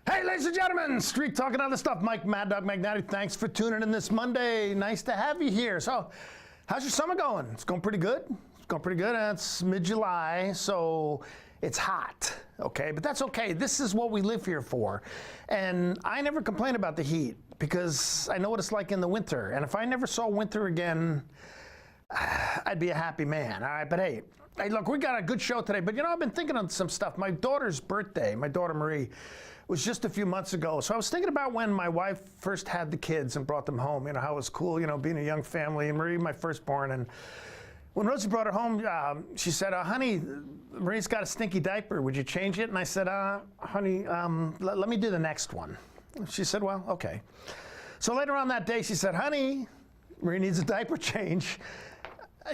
Hey, ladies and gentlemen, Street Talking Other Stuff. Mike Maddog, Magnotti, thanks for tuning in this Monday. Nice to have you here. So, how's your summer going? It's going pretty good. It's going pretty good. It's mid-July, so it's hot, okay? But that's okay. This is what we live here for. And I never complain about the heat because I know what it's like in the winter. And if I never saw winter again, I'd be a happy man, all right? But hey, look, we got a good show today. But, you know, I've been thinking on some stuff. My daughter's birthday, my daughter Marie, was just a few months ago. So I was thinking about when my wife first had the kids and brought them home, you know, how it was cool, you know, being a young family, and Marie, my firstborn. And when Rosie brought her home, she said, honey, Marie's got a stinky diaper. Would you change it? And I said, honey, let me do the next one. She said, well, okay. So later on that day, she said, honey, Marie needs a diaper change.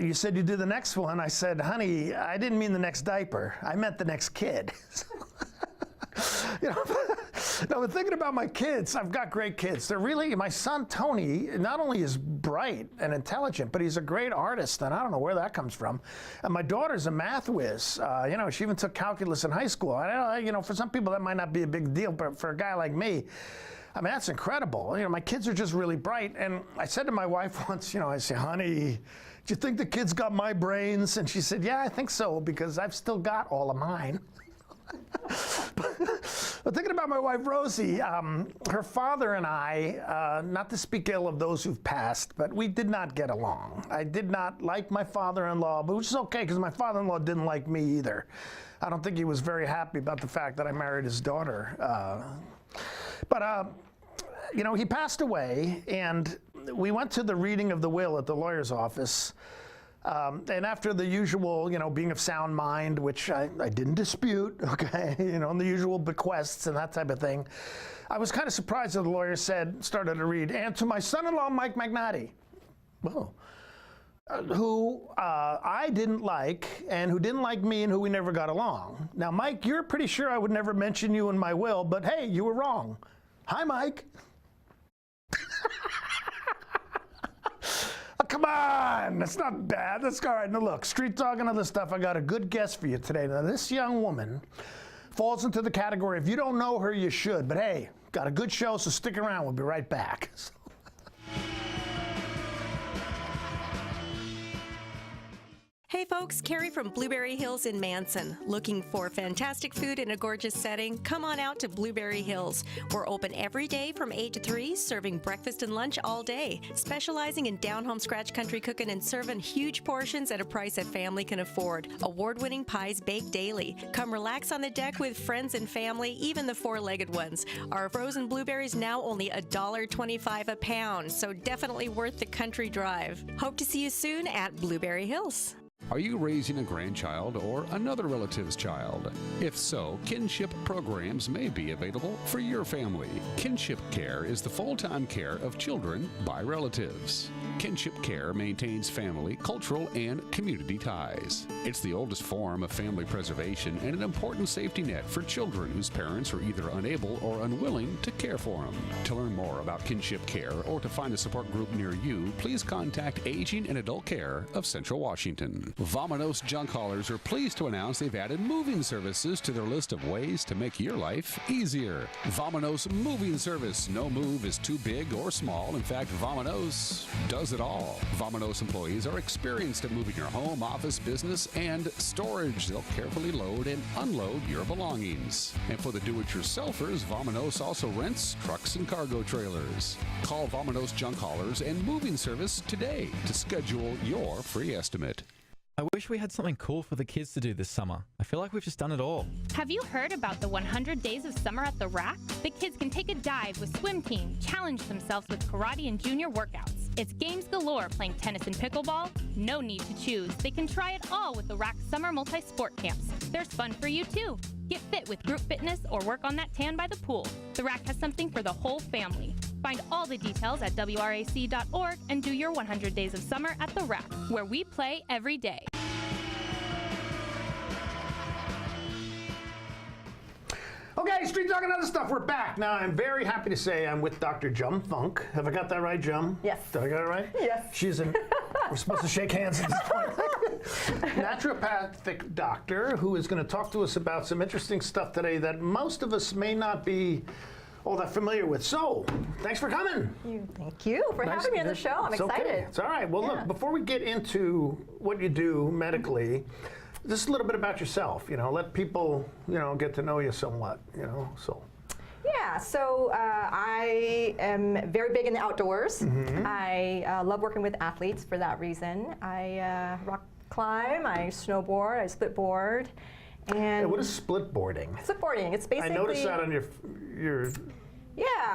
You said you do the next one. I said, honey, I didn't mean the next diaper. I meant the next kid. You know, no, but thinking about my kids, I've got great kids. They're really, my son Tony, not only is bright and intelligent, but he's a great artist, and I don't know where that comes from. And my daughter's a math whiz. You know, she even took calculus in high school. I don't know, you know, for some people that might not be a big deal, but for a guy like me, I mean, that's incredible. You know, my kids are just really bright. And I said to my wife once, you know, I said, honey, do you think the kids got my brains? And she said, yeah, I think so, because I've still got all of mine. But thinking about my wife Rosie, her father and I, not to speak ill of those who've passed, but we did not get along. I did not like my father-in-law, but which is okay because my father-in-law didn't like me either. I don't think he was very happy about the fact that I married his daughter. You know, he passed away, and we went to the reading of the will at the lawyer's office. And after the usual, you know, being of sound mind, which I didn't dispute, okay, you know, and the usual bequests and that type of thing, I was kind of surprised that the lawyer started to read, and to my son-in-law, Mike Magnotti, well, who I didn't like, and who didn't like me, and who we never got along. Now, Mike, you're pretty sure I would never mention you in my will, but hey, you were wrong. Hi, Mike. Come on, that's not bad. That's all right. Now look, Street Talk and other stuff, I got a good guest for you today. Now this young woman falls into the category, if you don't know her, you should. But hey, got a good show, so stick around. We'll be right back. Hey folks, Carrie from Blueberry Hills in Manson. Looking for fantastic food in a gorgeous setting? Come on out to Blueberry Hills. We're open every day from 8 to 3, serving breakfast and lunch all day. Specializing in down-home scratch country cooking and serving huge portions at a price a family can afford. Award-winning pies baked daily. Come relax on the deck with friends and family, even the four-legged ones. Our frozen blueberries now only $1.25 a pound, so definitely worth the country drive. Hope to see you soon at Blueberry Hills. Are you raising a grandchild or another relative's child? If so, kinship programs may be available for your family. Kinship Care is the full-time care of children by relatives. Kinship Care maintains family, cultural, and community ties. It's the oldest form of family preservation and an important safety net for children whose parents are either unable or unwilling to care for them. To learn more about Kinship Care or to find a support group near you, please contact Aging and Adult Care of Central Washington. Vominos Junk Haulers are pleased to announce they've added moving services to their list of ways to make your life easier. Vominos Moving Service. No move is too big or small. In fact, Vominos does it all. Vominos employees are experienced at moving your home, office, business, and storage. They'll carefully load and unload your belongings. And for the do-it-yourselfers, Vominos also rents trucks and cargo trailers. Call Vominos Junk Haulers and Moving Service today to schedule your free estimate. I wish we had something cool for the kids to do this summer. I feel like we've just done it all. Have you heard about the 100 Days of Summer at the Rack? The kids can take a dive with swim team, challenge themselves with karate and junior workouts. It's games galore playing tennis and pickleball. No need to choose. They can try it all with the Rack Summer Multi-Sport Camps. There's fun for you too. Get fit with group fitness or work on that tan by the pool. The Rack has something for the whole family. Find all the details at WRAC.org and do your 100 Days of Summer at the Rack, where we play every day. Okay, Street Talk and Other Stuff, we're back. Now, I'm very happy to say I'm with Dr. Jum Funk. Have I got that right, Jum? Yes. Did I get it right? Yes. She's we're supposed to shake hands at this point. Naturopathic doctor who is going to talk to us about some interesting stuff today that most of us may not be all that familiar with. So, thanks for coming. Thank you for having me on the show. I'm excited. Okay. It's all right. Well, look, before we get into what you do medically, just a little bit about yourself. Let people, get to know you somewhat. So. Yeah, so I am very big in the outdoors. I love working with athletes for that reason. I rock climb, I snowboard, I split board. And what is split boarding? Split boarding, it's basically... I noticed that on your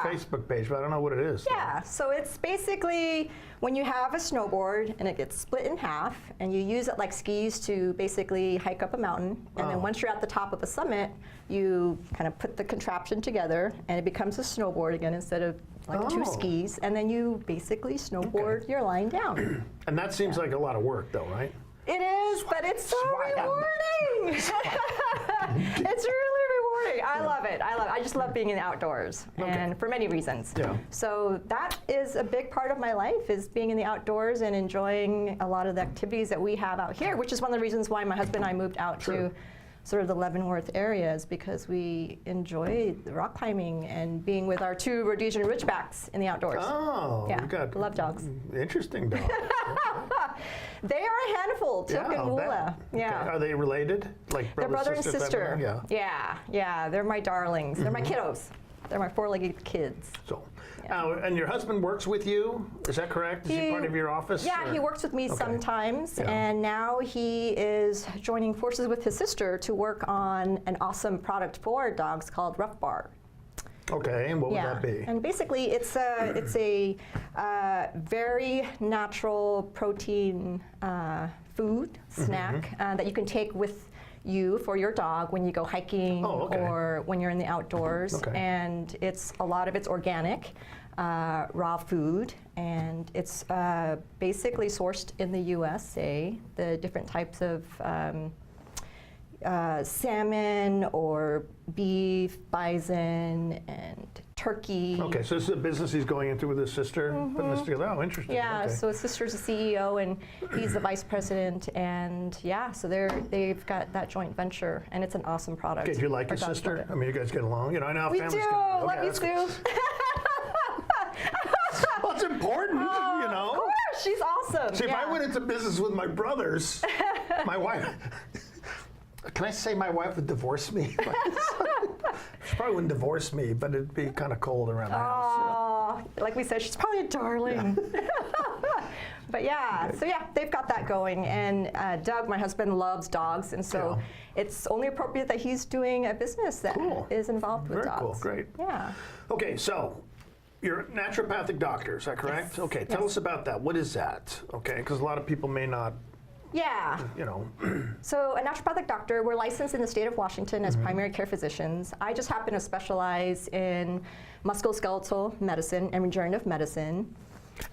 Facebook page, but I don't know what it is. Yeah, so it's basically when you have a snowboard and it gets split in half and you use it like skis to basically hike up a mountain, and then once you're at the top of a summit, you kind of put the contraption together and it becomes a snowboard again instead of like two skis, and then you basically snowboard your line down. And that seems like a lot of work though, right? It is, but it's so rewarding. It's really rewarding. I love it. I just love being in the outdoors, and for many reasons. Yeah. So that is a big part of my life, is being in the outdoors and enjoying a lot of the activities that we have out here, which is one of the reasons why my husband and I moved out to sort of the Leavenworth area, is because we enjoy the rock climbing and being with our two Rhodesian Ridgebacks in the outdoors. Oh, yeah, you got love dogs. Interesting dogs. They are a handful, Took and Woola. Yeah. Okay. Are they related? Like they're brother and sister. Yeah. Yeah, they're my darlings. They're my kiddos. They're my four-legged kids. So, and your husband works with you, is that correct? Is he part of your office? Yeah, he works with me sometimes, and now he is joining forces with his sister to work on an awesome product for dogs called Rough Bar. Okay, and what would that be? And basically, it's a very natural protein food snack that you can take with you for your dog when you go hiking or when you're in the outdoors. And a lot of it's organic, raw food, and it's basically sourced in the USA. The different types of salmon or beef, bison, and turkey. Okay, so this is a business he's going into with his sister, putting this together. Oh, interesting. Yeah, so his sister's a CEO and he's the vice president, and so they've got that joint venture, and it's an awesome product. Okay, do you like your sister? I mean, you guys get along? I know how families do. Love you too. Well, it's important, Of course, she's awesome. See, if I went into business with my brothers, my wife. Can I say my wife would divorce me? She probably wouldn't divorce me, but it'd be kind of cold around the house. Like we said, she's probably a darling. But so they've got that going. And Doug, my husband, loves dogs, and so it's only appropriate that he's doing a business that is involved with dogs. Very cool, great. Yeah. Okay, so you're a naturopathic doctor, is that correct? Yes. Okay, tell us about that. What is that? Okay, because a lot of people may not. Yeah. So a naturopathic doctor, we're licensed in the state of Washington as primary care physicians. I just happen to specialize in musculoskeletal medicine and regenerative medicine.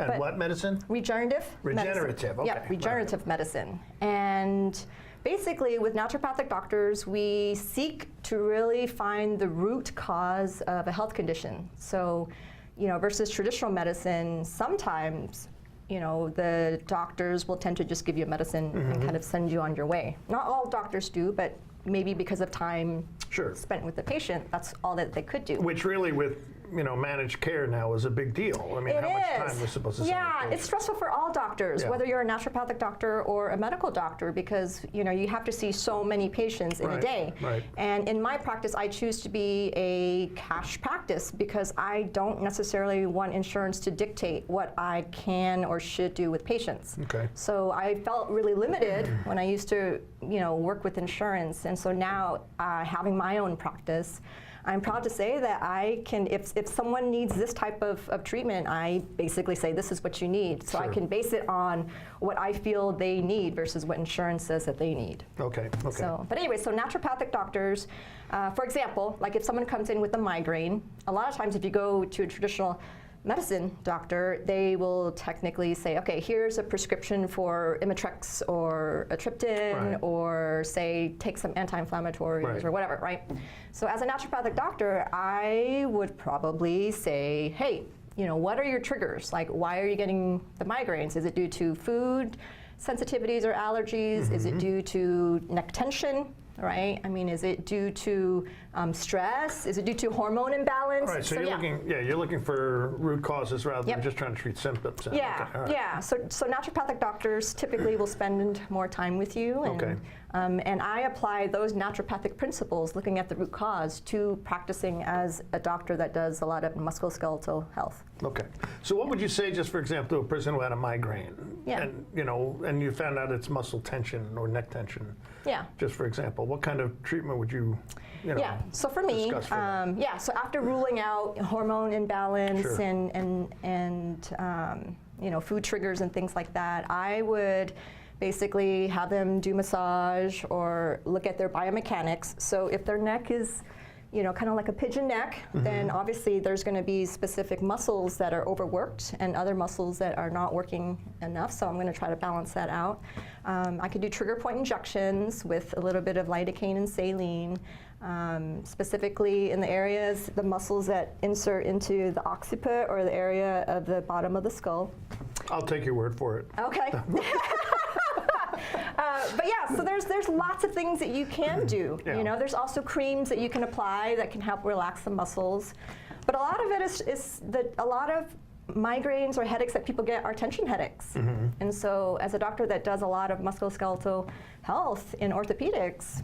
And what medicine? Regenerative. Regenerative, medicine. Yeah, regenerative medicine. And basically, with naturopathic doctors, we seek to really find the root cause of a health condition. So, versus traditional medicine, sometimes the doctors will tend to just give you a medicine and kind of send you on your way. Not all doctors do, but maybe because of time spent with the patient, that's all that they could do. Which really, with managed care now is a big deal. I mean, how much time we're supposed to spend with patients. It's stressful for all doctors, whether you're a naturopathic doctor or a medical doctor, because you have to see so many patients in a day. And in my practice, I choose to be a cash practice because I don't necessarily want insurance to dictate what I can or should do with patients. So I felt really limited when I used to, work with insurance, and so now having my own practice, I'm proud to say that I can, if someone needs this type of treatment, I basically say this is what you need. So I can base it on what I feel they need versus what insurance says that they need. So, but anyway, so naturopathic doctors, for example, like if someone comes in with a migraine, a lot of times if you go to a traditional medicine doctor, they will technically say, okay, here's a prescription for Imitrex or a triptan, or say, take some anti-inflammatories or whatever, right? So as a naturopathic doctor, I would probably say, hey, you know, what are your triggers? Like, why are you getting the migraines? Is it due to food sensitivities or allergies? Is it due to neck tension? Right? I mean, is it due to stress? Is it due to hormone imbalance? Right. So, you're looking for root causes rather than just trying to treat symptoms. Yeah. Okay. Yeah. So naturopathic doctors typically will spend more time with you, and I apply those naturopathic principles, looking at the root cause, to practicing as a doctor that does a lot of musculoskeletal health. Okay. So what would you say, just for example, to a person who had a migraine, and you found out it's muscle tension or neck tension? Yeah. Just for example, what kind of treatment would you, So for me, so after ruling out hormone imbalance and food triggers and things like that, I would basically have them do massage or look at their biomechanics. So if their neck is, kind of like a pigeon neck, then obviously there's going to be specific muscles that are overworked and other muscles that are not working enough. So I'm going to try to balance that out. I could do trigger point injections with a little bit of lidocaine and saline, specifically in the muscles that insert into the occiput or the area of the bottom of the skull. I'll take your word for it. Okay. But yeah, so there's lots of things that you can do. There's also creams that you can apply that can help relax the muscles. But a lot of it is that a lot of migraines or headaches that people get are tension headaches. And so as a doctor that does a lot of musculoskeletal health in orthopedics,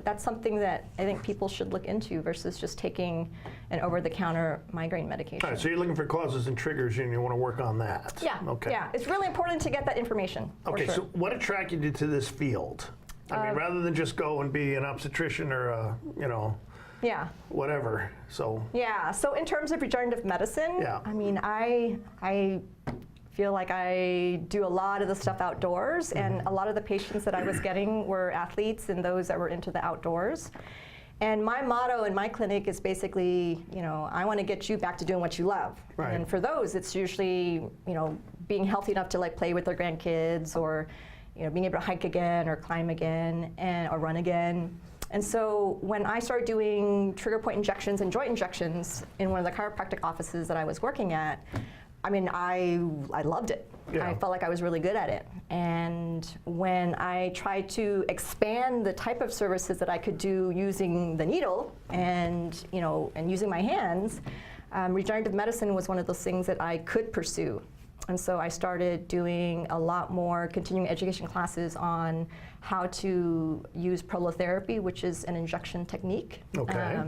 that's something that I think people should look into versus just taking an over-the-counter migraine medication. All right, so you're looking for causes and triggers, and you want to work on that. Yeah. Okay. Yeah, it's really important to get that information. Okay. Sure. So what attracted you to this field? I mean, rather than just go and be an obstetrician or a, whatever. So. Yeah. So in terms of regenerative medicine, I mean, I feel like I do a lot of the stuff outdoors, and a lot of the patients that I was getting were athletes and those that were into the outdoors. And my motto in my clinic is basically, I want to get you back to doing what you love. Right. And for those, it's usually, being healthy enough to like play with their grandkids, or, being able to hike again or climb again or run again. And so when I started doing trigger point injections and joint injections in one of the chiropractic offices that I was working at, I mean, I loved it. Yeah. I felt like I was really good at it. And when I tried to expand the type of services that I could do using the needle and, and using my hands, regenerative medicine was one of those things that I could pursue. And so I started doing a lot more continuing education classes on how to use prolotherapy, which is an injection technique. Okay.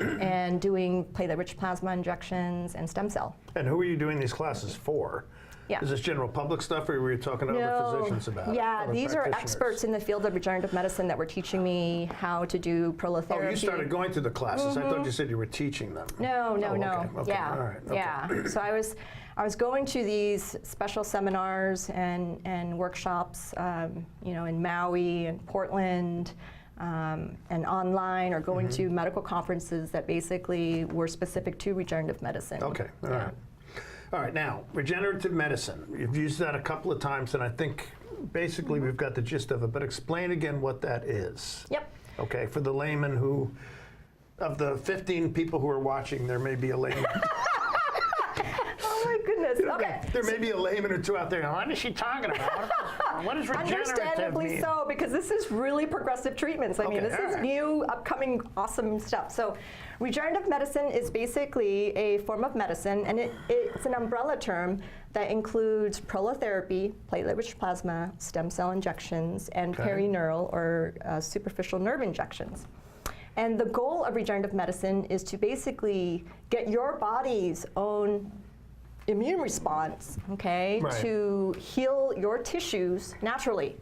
And doing platelet-rich plasma injections and stem cell. And who are you doing these classes for? Yeah. Is this general public stuff, or were you talking to other physicians about it? Yeah, these are experts in the field of regenerative medicine that were teaching me how to do prolotherapy. Oh, you started going to the classes. I thought you said you were teaching them. No. Okay. Yeah. All right. Okay. Yeah. So I was going to these special seminars and workshops, in Maui and Portland, and online, or going to medical conferences that basically were specific to regenerative medicine. Okay. All right. All right, now, regenerative medicine. You've used that a couple of times, and I think basically we've got the gist of it, but explain again what that is. Yep. Okay, for the layman who, of the 15 people who are watching, there may be a layman. Oh my goodness, okay. There may be a layman or two out there, what is she talking about? What is regenerative Understandably mean? so, because this is really progressive treatments. I mean, this is new, upcoming, awesome stuff. So regenerative medicine is basically a form of medicine, and it's an umbrella term that includes prolotherapy, platelet-rich plasma, stem cell injections, and perineural or superficial nerve injections. And the goal of regenerative medicine is to basically get your body's own immune response, to heal your tissues naturally.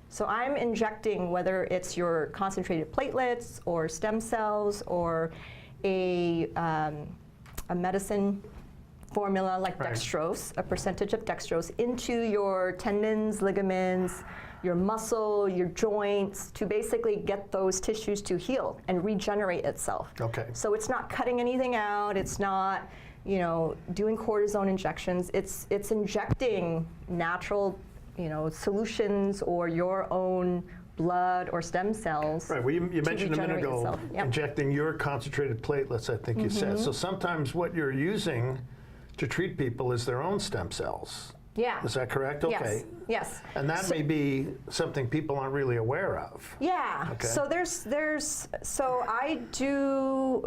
So I'm injecting, whether it's your concentrated platelets or stem cells or a medicine formula like dextrose, a percentage of dextrose, into your tendons, ligaments, your muscle, your joints, to basically get those tissues to heal and regenerate itself. Okay. So it's not cutting anything out, it's not doing cortisone injections. It's injecting natural, solutions or your own blood or stem cells. Right. Well, you mentioned a minute ago injecting your concentrated platelets, I think you said. So sometimes what you're using to treat people is their own stem cells. Yeah. Is that correct? Okay. Yes. And that may be something people aren't really aware of. Yeah. Okay. So I do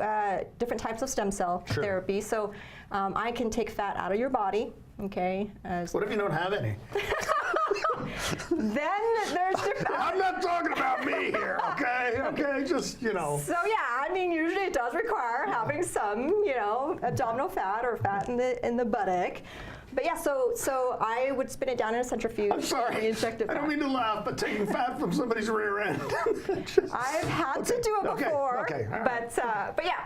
different types of stem cell therapy. So I can take fat out of your body. Okay. What if you don't have any? Then there's different. I'm not talking about me here, okay? Okay, just, So yeah, I mean, usually it does require having some, abdominal fat or fat in the buttock. But yeah, so I would spin it down in a centrifuge. I'm sorry. Inject it I don't mean to laugh, but taking fat from somebody's rear end. I've had to do it before. Okay. All right. But yeah.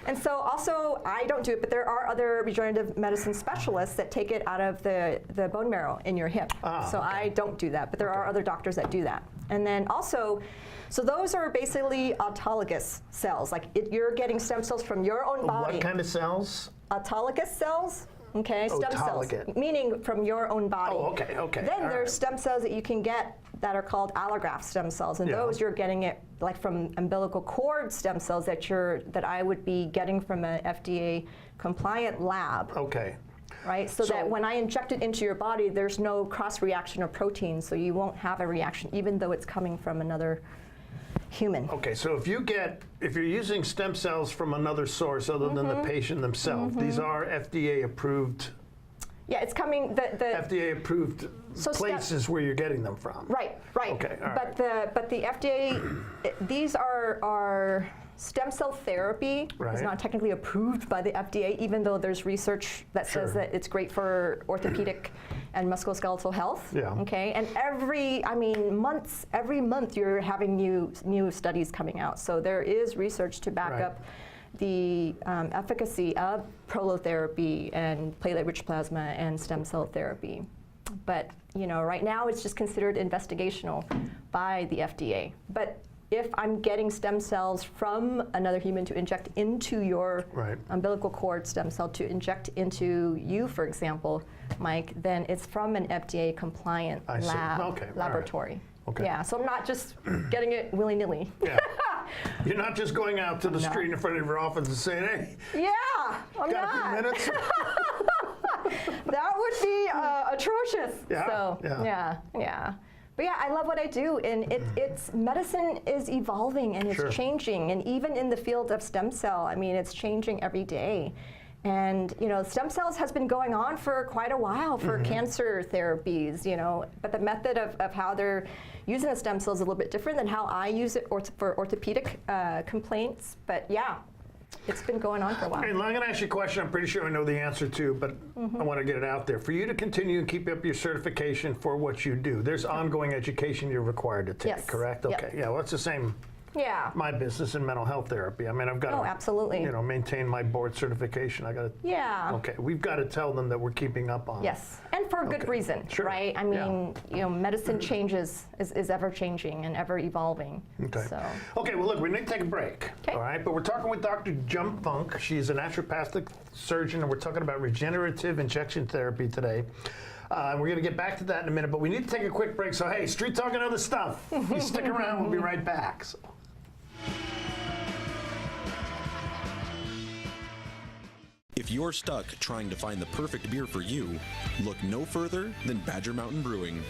And so also, I don't do it, but there are other regenerative medicine specialists that take it out of the bone marrow in your hip. So I don't do that, but there are other doctors that do that. And then also, so those are basically autologous cells. Like you're getting stem cells from your own body. What kind of cells? Autologous cells. Okay, stem cells, meaning from your own body. Oh, okay. Then there's stem cells that you can get that are called allograft stem cells, and those you're getting it like from umbilical cord stem cells that I would be getting from an FDA compliant lab. Okay. Right, so that when I inject it into your body, there's no cross reaction of proteins, so you won't have a reaction, even though it's coming from another human. Okay, so if you're using stem cells from another source other than the patient themselves, these are FDA approved. Yeah, it's coming. The FDA approved places where you're getting them from. Right. Okay. All right. But the FDA, these are stem cell therapy. It's not technically approved by the FDA, even though there's research that says that it's great for orthopedic and musculoskeletal health. Yeah. Okay. And every month you're having new studies coming out. So there is research to back up the efficacy of prolotherapy and platelet-rich plasma and stem cell therapy. But right now it's just considered investigational by the FDA. But if I'm getting stem cells from another human to inject into your umbilical cord stem cell to inject into you, for example, Mike, then it's from an FDA compliant laboratory. Okay. Yeah, so I'm not just getting it willy-nilly. Yeah. You're not just going out to the street in front of your office and saying, hey, I'm got not. a few minutes? That would be atrocious. Yeah. So, yeah. But yeah, I love what I do, and it's medicine is evolving and it's changing, and even in the field of stem cell, I mean, it's changing every day. And stem cells has been going on for quite a while for cancer therapies, but the method of how they're using the stem cells is a little bit different than how I use it for orthopedic complaints. But yeah, it's been going on for a while. And I'm going to ask you a question I'm pretty sure I know the answer to, but I want to get it out there. For you to continue and keep up your certification for what you do, there's ongoing education you're required to take, correct? Okay, yeah, well, it's the same. Yeah. My business in mental health therapy. I mean, I've got to, absolutely. maintain my board certification. I got to. Yeah. Okay, we've got to tell them that we're keeping up on. Yes, and for a good reason, right? I mean, medicine changes, is ever changing and ever evolving. Okay. So. Okay, well, look, we need to take a break. Okay. All right, but we're talking with Dr. Jum Funk. She's a naturopathic surgeon, and we're talking about regenerative injection therapy today. We're going to get back to that in a minute, but we need to take a quick break. So, hey, street talking other stuff. You stick around, we'll be right back. So. If you're stuck trying to find the perfect beer for you, look no further than Badger Mountain Brewing.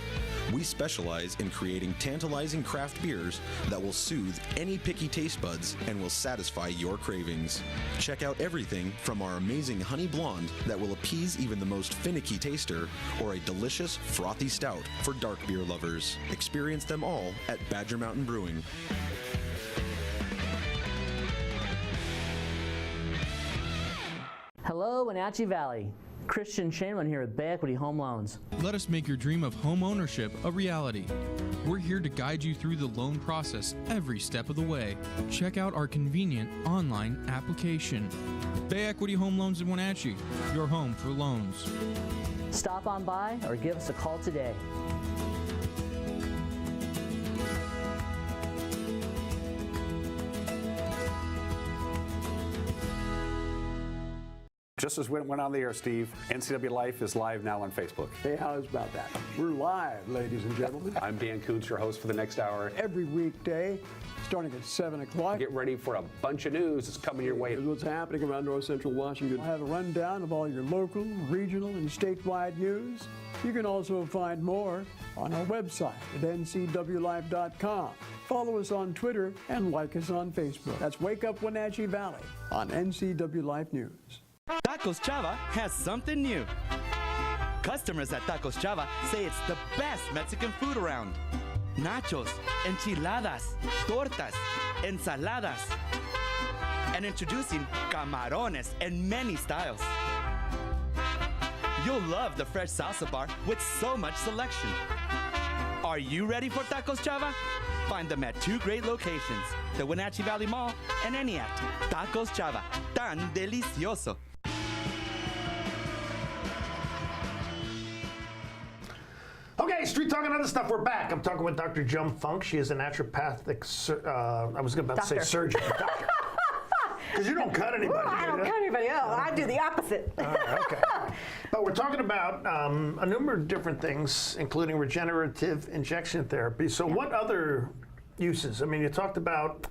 We specialize in creating tantalizing craft beers that will soothe any picky taste buds and will satisfy your cravings. Check out everything from our amazing honey blonde that will appease even the most finicky taster, or a delicious frothy stout for dark beer lovers. Experience them all at Badger Mountain Brewing. Hello, Wenatchee Valley. Christian Shainman here with Bay Equity Home Loans. Let us make your dream of home ownership a reality. We're here to guide you through the loan process every step of the way. Check out our convenient online application. Bay Equity Home Loans in Wenatchee, your home for loans. Stop on by or give us a call today. Just as went on the air, Steve, NCW Life is live now on Facebook. Hey, how's about that? We're live, ladies and gentlemen. I'm Dan Kuntz, your host for the next hour. Every weekday, starting at 7 o'clock. Get ready for a bunch of news that's coming your way. What's happening around North Central Washington. I have a rundown of all your local, regional, and statewide news. You can also find more on our website at ncwlife.com. Follow us on Twitter and like us on Facebook. That's Wake Up Wenatchee Valley on NCW Life News. Tacos Chava has something new. Customers at Tacos Chava say it's the best Mexican food around. Nachos, enchiladas, tortas, ensaladas, and introducing camarones in many styles. You'll love the fresh salsa bar with so much selection. Are you ready for Tacos Chava? Find them at 2 great locations, the Wenatchee Valley Mall and ENIAC. Tacos Chava, tan delicioso. Okay, Street Talk and other stuff. We're back. I'm talking with Dr. Jum Funk. She is a naturopathic, I was about to say surgeon. Doctor. Because you don't cut anybody. Ooh, I don't cut anybody else. I do the opposite. Okay. But we're talking about a number of different things, including regenerative injection therapy. So what other uses? I mean, you talked about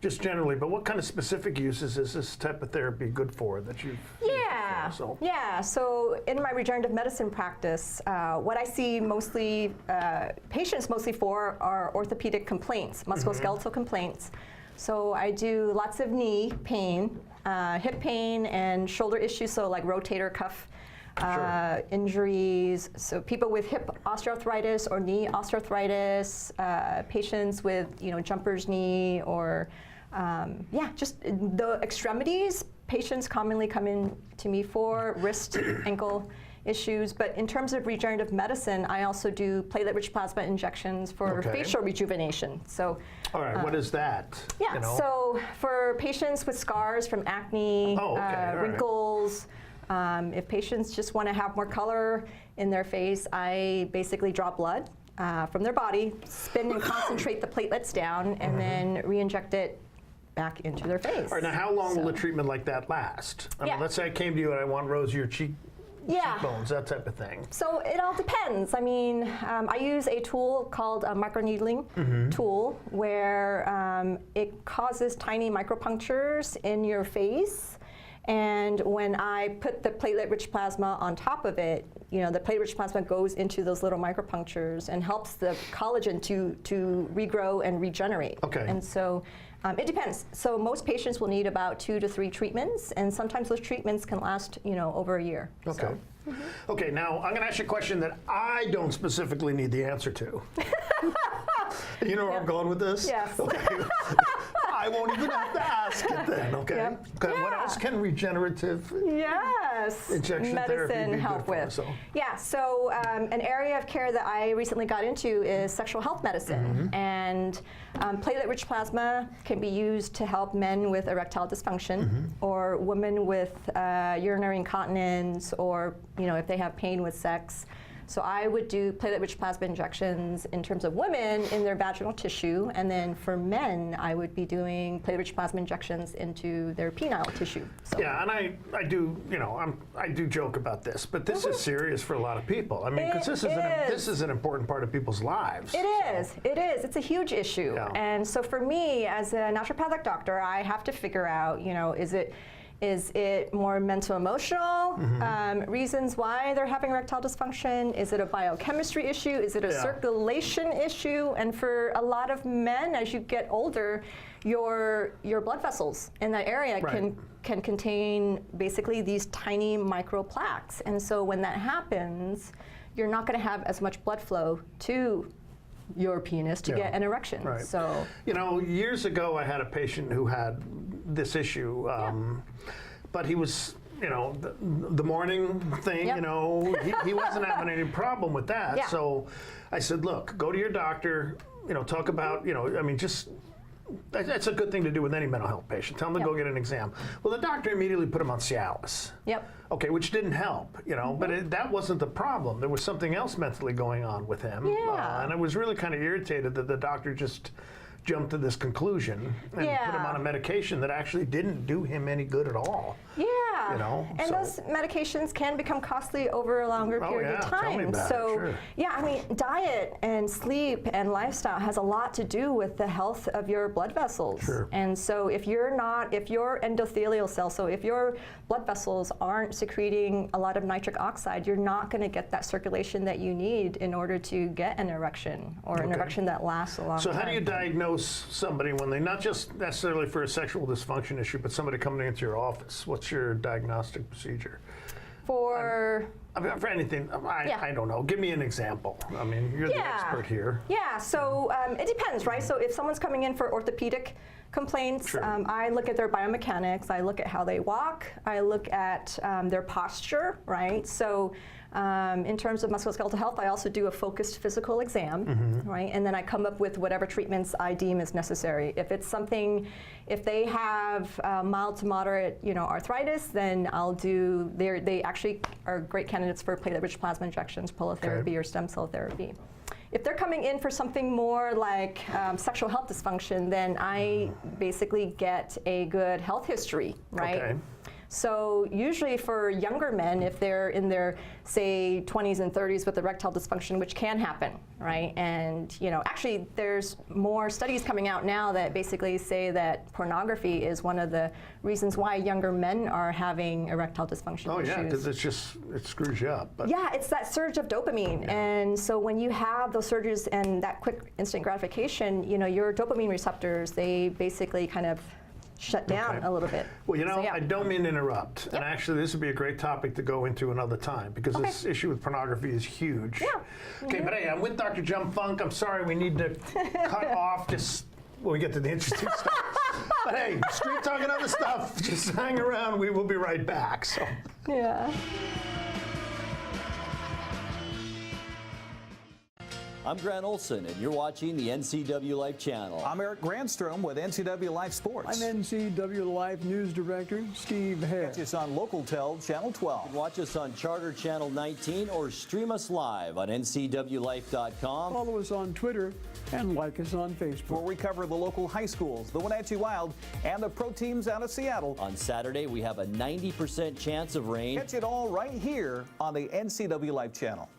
just generally, but what kind of specific uses is this type of therapy good for that you've used before? Yeah, so in my regenerative medicine practice, what I see mostly, patients mostly for are orthopedic complaints, musculoskeletal complaints. So I do lots of knee pain, hip pain, and shoulder issues, so like rotator cuff injuries. So people with hip osteoarthritis or knee osteoarthritis, patients with jumper's knee, or just the extremities. Patients commonly come in to me for wrist, ankle issues, but in terms of regenerative medicine, I also do platelet-rich plasma injections for facial rejuvenation. So, all right, what is that? Yeah, so for patients with scars from acne, wrinkles, if patients just want to have more color in their face, I basically draw blood from their body, spin and concentrate the platelets down, and then re-inject it back into their face. All right, now how long will a treatment like that last? I mean, let's say I came to you and I want rosier cheekbones, that type of thing. So it all depends. I mean, I use a tool called a microneedling tool, where it causes tiny micropunctures in your face. And when I put the platelet-rich plasma on top of it, the platelet-rich plasma goes into those little micropunctures and helps the collagen to regrow and regenerate. Okay. And so it depends. So most patients will need about 2 to 3 treatments, and sometimes those treatments can last, over a year. Okay. So. Okay, now I'm going to ask you a question that I don't specifically need the answer to. You know where I'm going with this? Yes. Okay. I won't even have to ask it then, okay? Yep. Okay, what else can regenerative injection therapy medicine be help good with? For, Yeah, so an area of care that I recently got into is sexual health medicine. And platelet-rich plasma can be used to help men with erectile dysfunction, or women with urinary incontinence, or if they have pain with sex. So I would do platelet-rich plasma injections in terms of women in their vaginal tissue, and then for men, I would be doing platelet-rich plasma injections into their penile tissue. So. Yeah, and I do, I do joke about this, but this is serious for a lot of people. I mean, because this is an important part of people's lives. It is. It's a huge issue. Yeah. And so for me, as a naturopathic doctor, I have to figure out, is it more mental emotional reasons why they're having erectile dysfunction? Is it a biochemistry issue? Is it a circulation issue? And for a lot of men, as you get older, your blood vessels in that area can contain basically these tiny microplaques. And so when that happens, you're not going to have as much blood flow to your penis to get an erection. Right. So, years ago I had a patient who had this issue, but he was, the morning thing, he wasn't having any problem with that. Yeah. So I said, look, go to your doctor, talk about, that's a good thing to do with any mental health patient. Tell them to go get an exam. Well, the doctor immediately put him on STAOS. Yep. Okay, which didn't help, but that wasn't the problem. There was something else mentally going on with him. Yeah. And I was really kind of irritated that the doctor just jumped to this conclusion and put him on a medication that actually didn't do him any good at all. Yeah, Yeah. You know, and those medications can become costly over a longer period of time. Tell me about so, it. Sure. yeah, I mean, diet and sleep and lifestyle has a lot to do with the health of your blood vessels. Sure. And so if your endothelial cells, so if your blood vessels aren't secreting a lot of nitric oxide, you're not going to get that circulation that you need in order to get an erection or an erection that lasts a long time. So how do you diagnose somebody when they, not just necessarily for a sexual dysfunction issue, but somebody coming into your office? What's your diagnostic procedure? For anything, I don't know. Give me an example. I mean, you're the expert here. Yeah, so it depends, right? So if someone's coming in for orthopedic complaints, I look at their biomechanics, I look at how they walk, I look at their posture, right? So in terms of musculoskeletal health, I also do a focused physical exam, right? And then I come up with whatever treatments I deem is necessary. If it's something, if they have mild to moderate, arthritis, then I'll do, they actually are great candidates for platelet-rich plasma injections, prolotherapy, or stem cell therapy. If they're coming in for something more like sexual health dysfunction, then I basically get a good health history, right? Okay. So usually for younger men, if they're in their, say, 20s and 30s with erectile dysfunction, which can happen, right? And actually there's more studies coming out now that basically say that pornography is one of the reasons why younger men are having erectile dysfunction issues. Oh yeah, because it screws you up. But yeah, it's that surge of dopamine. And so when you have those surges and that quick instant gratification, your dopamine receptors, they basically kind of shut down a little bit. Well, I don't mean to interrupt. And actually, this would be a great topic to go into another time because this issue with pornography is huge. Yeah. Okay, but hey, I'm with Dr. Jum Funk. I'm sorry, we need to cut off just when we get to the interesting stuff. But hey, street talk and other stuff, just hang around. We will be right back. So. Yeah. I'm Grant Olson, and you're watching the NCW Life channel. I'm Eric Grandstrom with NCW Life Sports. I'm NCW Life News Director Steve Head. Catch us on Local Tel Channel 12. You can watch us on Charter Channel 19 or stream us live on ncwlife.com. Follow us on Twitter and like us on Facebook. Where we cover the local high schools, the Wenatchee Wild, and the pro teams out of Seattle. On Saturday, we have a 90% chance of rain. Catch it all right here on the NCW Life channel.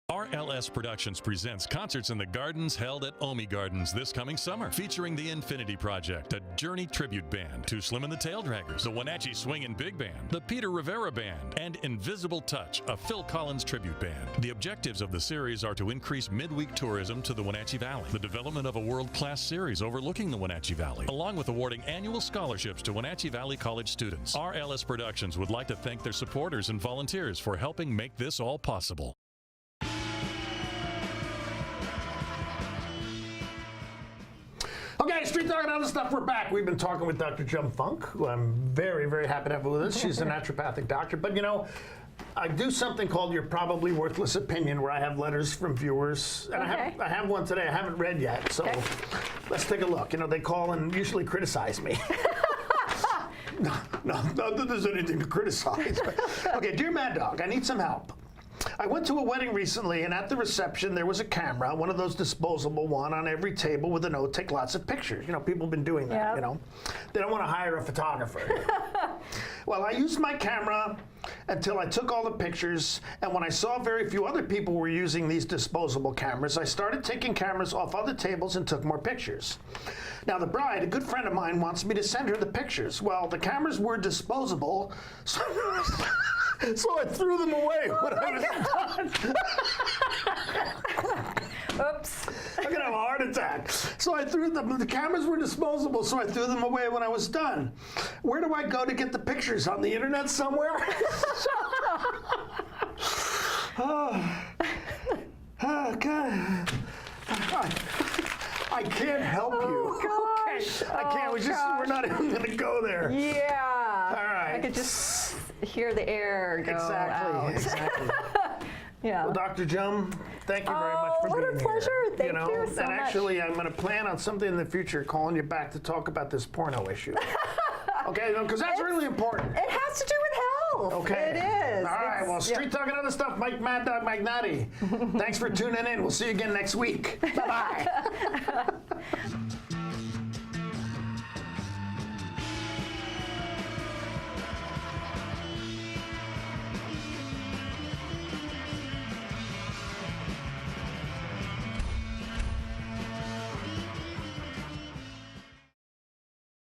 RLS Productions presents Concerts in the Gardens held at Omi Gardens this coming summer, featuring the Infinity Project, a Journey tribute band, Too Slim and the Tail Draggers, the Wenatchee Swingin' Big Band, the Peter Rivera Band, and Invisible Touch, a Phil Collins tribute band. The objectives of the series are to increase midweek tourism to the Wenatchee Valley, the development of a world-class series overlooking the Wenatchee Valley, along with awarding annual scholarships to Wenatchee Valley College students. RLS Productions would like to thank their supporters and volunteers for helping make this all possible. Okay, street talk and other stuff, we're back. We've been talking with Dr. Jum Funk, who I'm very, very happy to have with us. She's a naturopathic doctor. But I do something called Your Probably Worthless Opinion, where I have letters from viewers. And I have one today I haven't read yet, so let's take a look. They call and usually criticize me. No, not that there's anything to criticize. But, okay, dear Maddog, I need some help. I went to a wedding recently, and at the reception there was a camera, one of those disposable one, on every table with a note, take lots of pictures. People have been doing that, They don't want to hire a photographer. Well, I used my camera until I took all the pictures, and when I saw very few other people were using these disposable cameras, I started taking cameras off other tables and took more pictures. Now, the bride, a good friend of mine, wants me to send her the pictures. Well, the cameras were disposable, so I threw them away when I was done. Oops. I'm going to have a heart attack. So I threw them. The cameras were disposable, so I threw them away when I was done. Where do I go to get the pictures? On the internet somewhere? God. I can't help you. Gosh. Okay. I can't. We're not even going to go there. Yeah. All right. I could just hear the air go out. Exactly. Yeah. Well, Dr. Jum, thank you very much for being here. What a pleasure. Thank you so much. And actually, I'm going to plan on something in the future, calling you back to talk about this porno issue. Okay, because that's really important. It has to do with health. Okay. It is. All right, well, street talk and other stuff, Mike Maddog Magnotti. Thanks for tuning in. We'll see you again next week. Bye-bye.